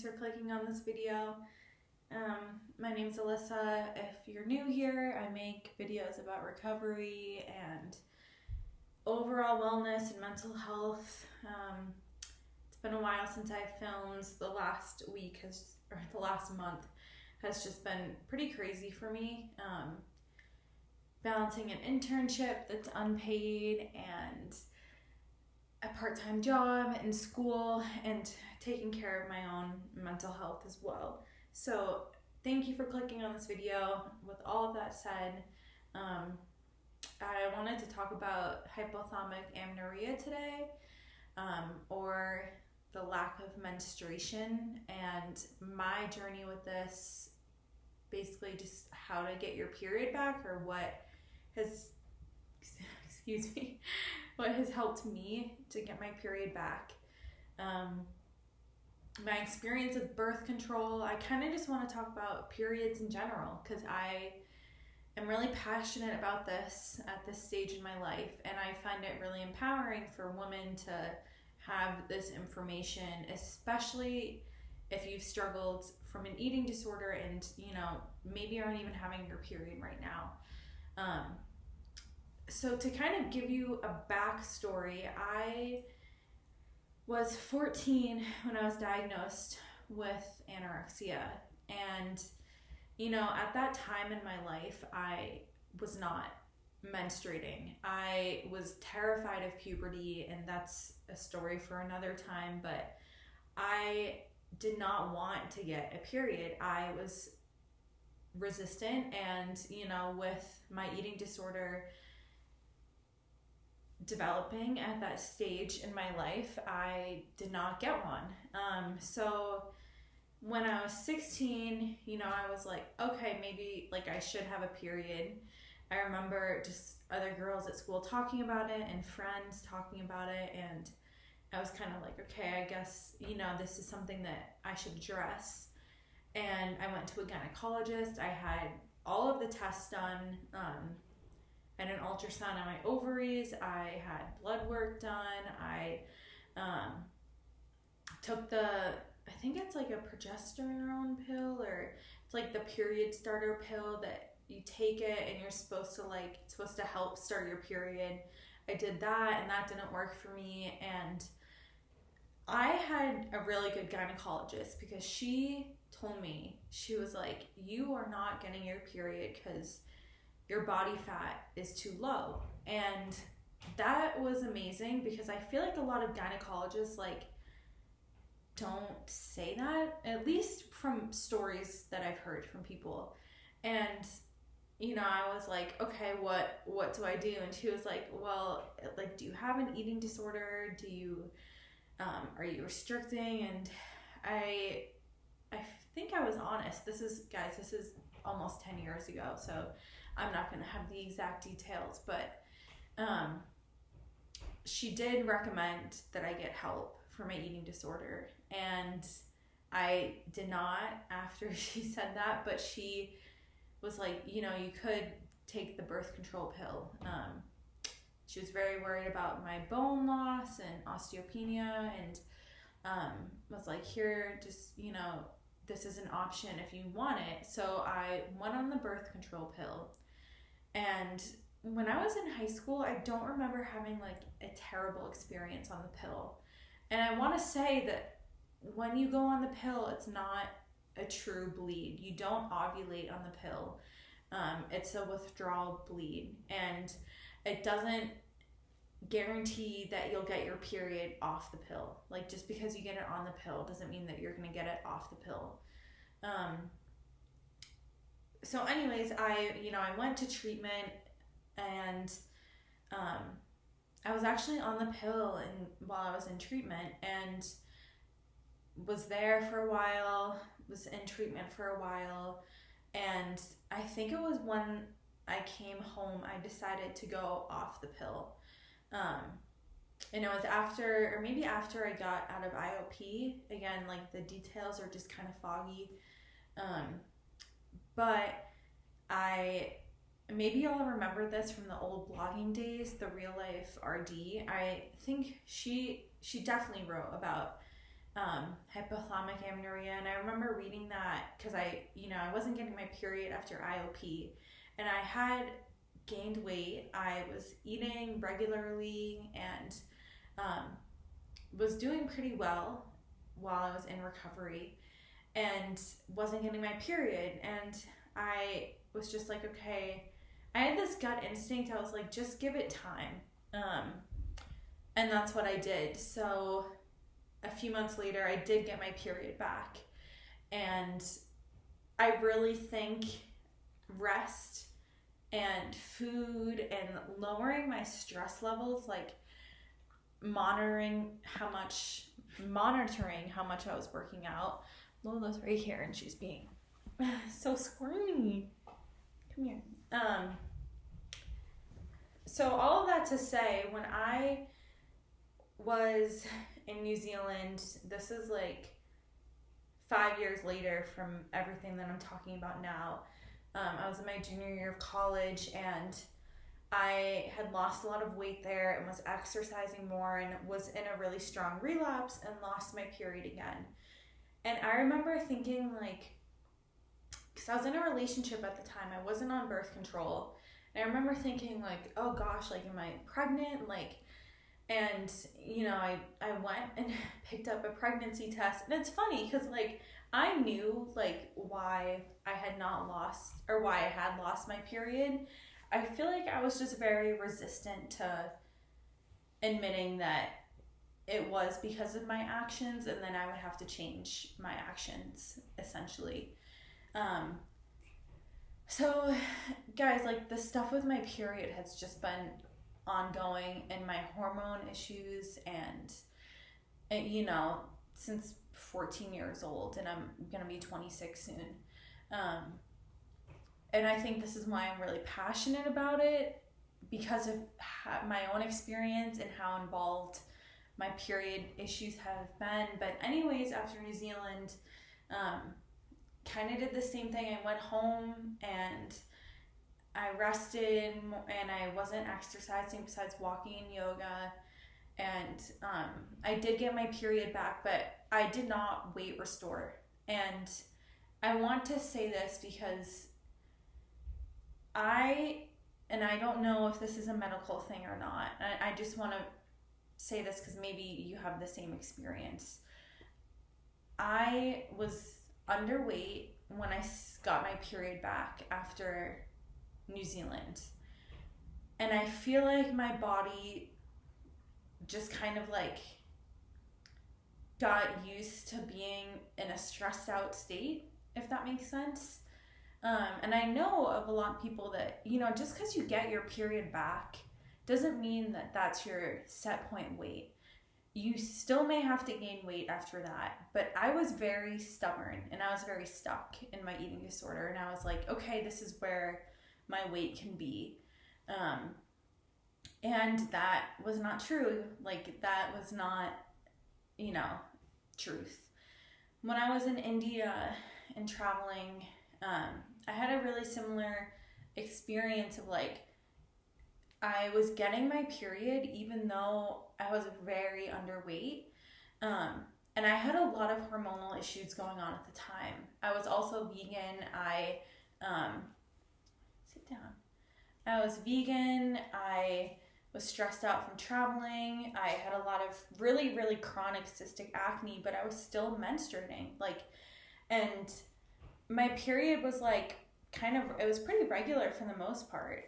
for clicking on this video. My name's Alyssa. If you're new here, I make videos about recovery and overall wellness and mental health. It's been a while since I filmed. The last month has just been pretty crazy for me. Balancing an internship that's unpaid and a part-time job and school and taking care of my own mental health as well. So thank you for clicking on this video. With all of that said, I wanted to talk about hypothalamic amenorrhea today, or the lack of menstruation, and my journey with this, basically just how to get your period back, or what has helped me to get my period back. My experience with birth control. I kind of just want to talk about periods in general because I am really passionate about this at this stage in my life, and I find it really empowering for women to have this information, especially if you've struggled from an eating disorder and maybe aren't even having your period right now. So to kind of give you a backstory, I was 14 when I was diagnosed with anorexia, and at that time in my life I was not menstruating. I was terrified of puberty, and that's a story for another time, but I did not want to get a period. I was resistant, and with my eating disorder developing at that stage in my life, I did not get one. So when I was 16, I was like, okay, maybe I should have a period. I remember just other girls at school talking about it and friends talking about it, and I was kind of like, okay, I guess this is something that I should address. And I went to a gynecologist. I had all of the tests done. I had an ultrasound on my ovaries. I had blood work done. I took I think it's like a progesterone pill, or it's like the period starter pill that you take it and you're supposed to it's supposed to help start your period. I did that, and that didn't work for me. And I had a really good gynecologist because she told me, she was like, you are not getting your period because your body fat is too low. And that was amazing because I feel like a lot of gynecologists don't say that, at least from stories that I've heard from people. And I was like, okay, what do I do? And she was like, well, do you have an eating disorder? Do you are you restricting? And I think I was honest. This is almost 10 years ago, so I'm not going to have the exact details, but she did recommend that I get help for my eating disorder, and I did not after she said that, but she was like, you could take the birth control pill. She was very worried about my bone loss and osteopenia, and was like, here, just, this is an option if you want it. So I went on the birth control pill. And when I was in high school, I don't remember having a terrible experience on the pill. And I want to say that when you go on the pill, it's not a true bleed. You don't ovulate on the pill. It's a withdrawal bleed, and it doesn't guarantee that you'll get your period off the pill. Just because you get it on the pill doesn't mean that you're going to get it off the pill. So anyways, I went to treatment, and I was actually on the pill while I was in treatment, and was there for a while, was in treatment for a while, and I think it was when I came home, I decided to go off the pill. And it was after I got out of IOP. Again, the details are just kind of foggy. But maybe you'll remember this from the old blogging days, the Real Life RD. I think she definitely wrote about hypothalamic amenorrhea. And I remember reading that because I wasn't getting my period after IOP, and I had gained weight. I was eating regularly and was doing pretty well while I was in recovery, and wasn't getting my period. And I was just like, okay, I had this gut instinct. I was like, just give it time. And that's what I did. So a few months later, I did get my period back. And I really think rest and food and lowering my stress levels, like monitoring how much I was working out. Lola's right here and she's being so squirmy. Come here. So all of that to say, when I was in New Zealand, this is like 5 years later from everything that I'm talking about now. I was in my junior year of college, and I had lost a lot of weight there and was exercising more, and was in a really strong relapse and lost my period again. And I remember thinking, like, because I was in a relationship at the time, I wasn't on birth control, and I remember thinking, like, oh gosh, like, am I pregnant? Like, and I went and picked up a pregnancy test, and it's funny because, like, I knew, like, why I had lost my period. I feel like I was just very resistant to admitting that it was because of my actions, and then I would have to change my actions, essentially. So guys, like, the stuff with my period has just been ongoing, and my hormone issues, and since 14 years old, and I'm gonna be 26 soon. And I think this is why I'm really passionate about it, because of my own experience and how involved my period issues have been. But anyways, after New Zealand, kind of did the same thing. I went home and I rested, and I wasn't exercising besides walking and yoga. And I did get my period back, but I did not weight restore. And I want to say this because I don't know if this is a medical thing or not. I just want to say this because maybe you have the same experience. I was underweight when I got my period back after New Zealand. And I feel like my body just kind of like got used to being in a stressed out state, if that makes sense. And I know of a lot of people that, just because you get your period back doesn't mean that that's your set point weight. You still may have to gain weight after that. But I was very stubborn, and I was very stuck in my eating disorder. And I was like, okay, this is where my weight can be. And that was not true. Like, that was not, truth. When I was in India and traveling, I had a really similar experience of, like, I was getting my period even though I was very underweight. And I had a lot of hormonal issues going on at the time. I was also vegan. Sit down. I was vegan. I was stressed out from traveling. I had a lot of really, really chronic cystic acne, but I was still menstruating. And my period was like it was pretty regular for the most part.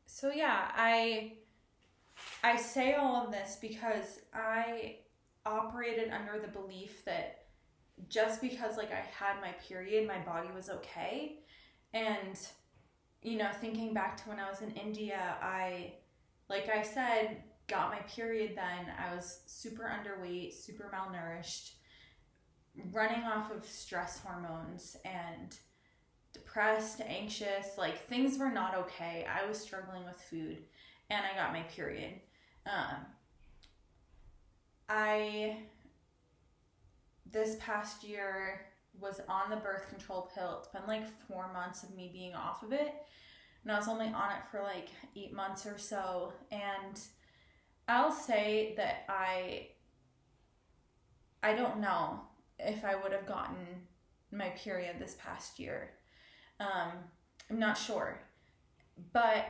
So yeah, I say all of this because I operated under the belief that just because, like, I had my period, my body was okay. And, thinking back to when I was in India, like I said, got my period then. I was super underweight, super malnourished, running off of stress hormones, and depressed, anxious, like, things were not okay. I was struggling with food, and I got my period. This past year was on the birth control pill. It's been like 4 months of me being off of it, and I was only on it for like 8 months or so. And I'll say that I don't know if I would have gotten my period this past year. I'm not sure, but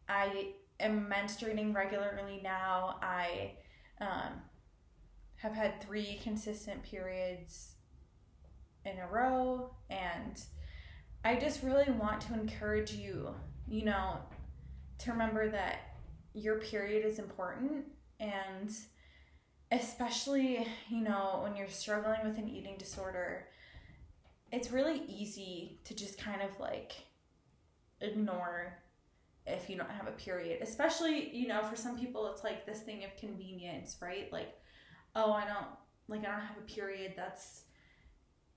I am menstruating regularly now. I have had 3 consistent periods in a row, and I just really want to encourage you, you know, to remember that your period is important, and especially, you know, when you're struggling with an eating disorder, it's really easy to just kind of like ignore if you don't have a period. Especially, you know, for some people it's like this thing of convenience, right? Like, oh, I don't have a period, that's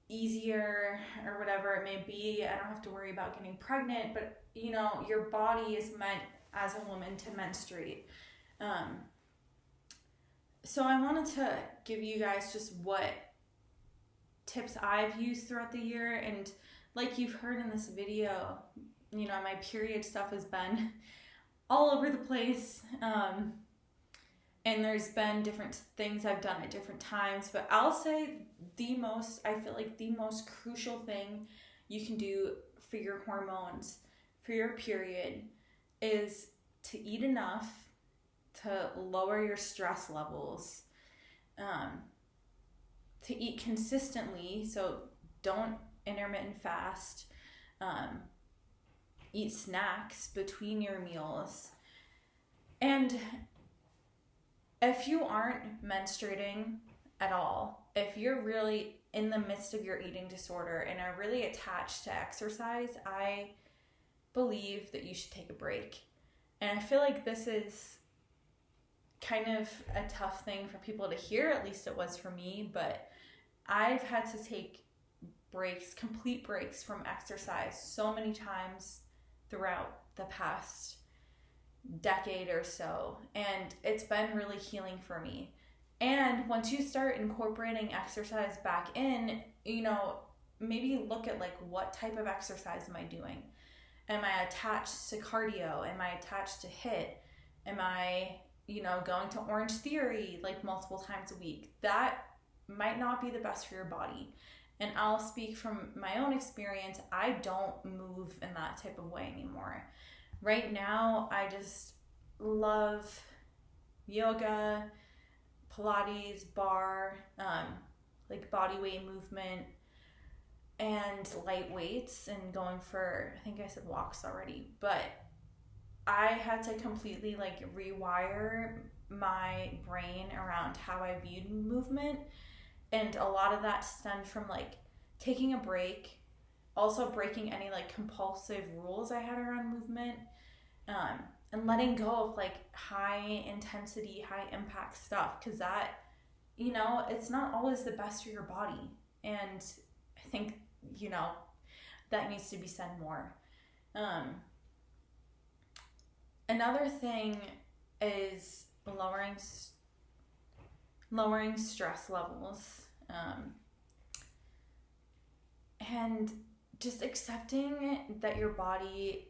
easier or whatever it may be. I don't have to worry about getting pregnant, but you know, your body is meant as a woman to menstruate. So I wanted to give you guys just what tips I've used throughout the year, and like you've heard in this video, you know, my period stuff has been all over the place, and there's been different things I've done at different times, but I'll say I feel like the most crucial thing you can do for your hormones, for your period, is to eat enough to lower your stress levels, to eat consistently, so don't intermittent fast, eat snacks between your meals. And if you aren't menstruating at all, if you're really in the midst of your eating disorder and are really attached to exercise, I believe that you should take a break. And I feel like this is kind of a tough thing for people to hear, at least it was for me, but I've had to take breaks, complete breaks from exercise so many times throughout the past decade or so, and it's been really healing for me. And once you start incorporating exercise back in, you know, maybe look at like, what type of exercise am I doing? Am I attached to cardio? Am I attached to HIIT? Am I, you know, going to Orange Theory like multiple times a week? That might not be the best for your body. And I'll speak from my own experience, I don't move in that type of way anymore. Right now, I just love yoga, Pilates, bar, like body weight movement, and light weights, and going for, I think I said walks already, but I had to completely like rewire my brain around how I viewed movement. And a lot of that stemmed from like taking a break, also breaking any like compulsive rules I had around movement, and letting go of like high intensity, high impact stuff, because that, you know, it's not always the best for your body. And I think, you know, that needs to be said more. Another thing is lowering stress levels, and just accepting that your body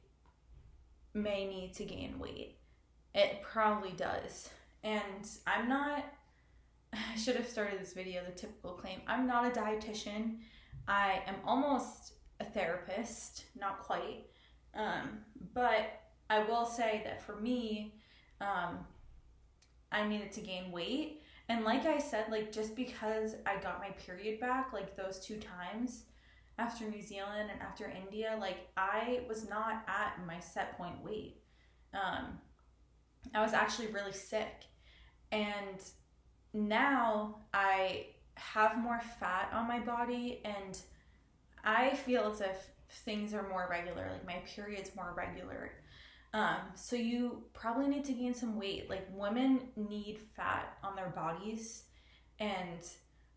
may need to gain weight. It probably does. And I should have started this video, the typical claim, I'm not a dietitian. I am almost a therapist, not quite. But I will say that for me, I needed to gain weight. And like I said, like just because I got my period back, like those 2 times after New Zealand and after India, like I was not at my set point weight. I was actually really sick. And now I have more fat on my body, and I feel as if things are more regular, like my period's more regular. So you probably need to gain some weight. Like women need fat on their bodies, and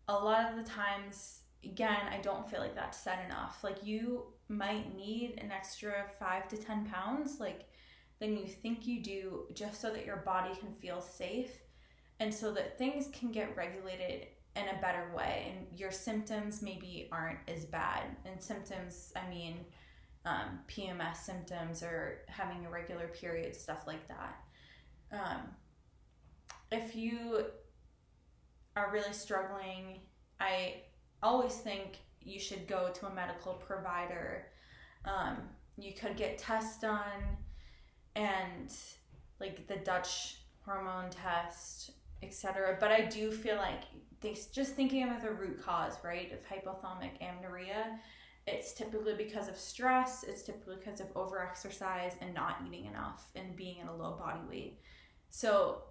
a lot of the times, again, I don't feel like that's said enough. Like you might need an extra 5 to 10 pounds, like than you think you do, just so that your body can feel safe and so that things can get regulated in a better way and your symptoms maybe aren't as bad. And symptoms, I mean, PMS symptoms or having irregular periods, stuff like that. if you are really struggling, I always think you should go to a medical provider. You could get tests done, and like the Dutch hormone test, etc. But I do feel like just thinking of the root cause, right, of hypothalamic amenorrhea, it's typically because of stress, it's typically because of overexercise and not eating enough and being in a low body weight. So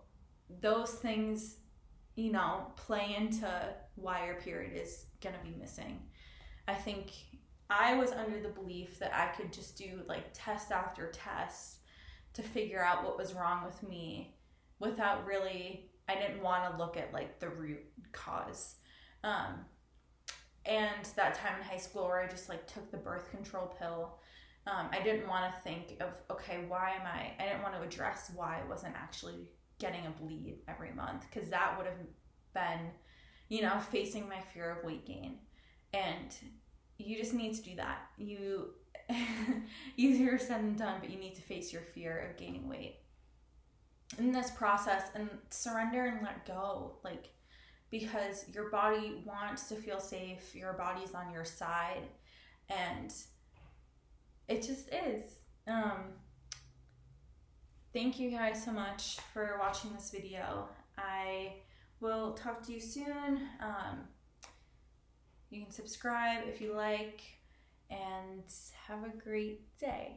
those things, you know, play into why your period is gonna be missing. I think I was under the belief that I could just do like test after test to figure out what was wrong with me without really, I didn't want to look at like the root cause. And that time in high school where I just like took the birth control pill, I didn't want to think of, okay, I didn't want to address why I wasn't actually getting a bleed every month, because that would have been, you know, facing my fear of weight gain. And you just need to do that. Easier said than done, but you need to face your fear of gaining weight in this process and surrender and let go, like, because your body wants to feel safe, your body's on your side, and it just is. Thank you guys so much for watching this video. I will talk to you soon. You can subscribe if you like, and have a great day.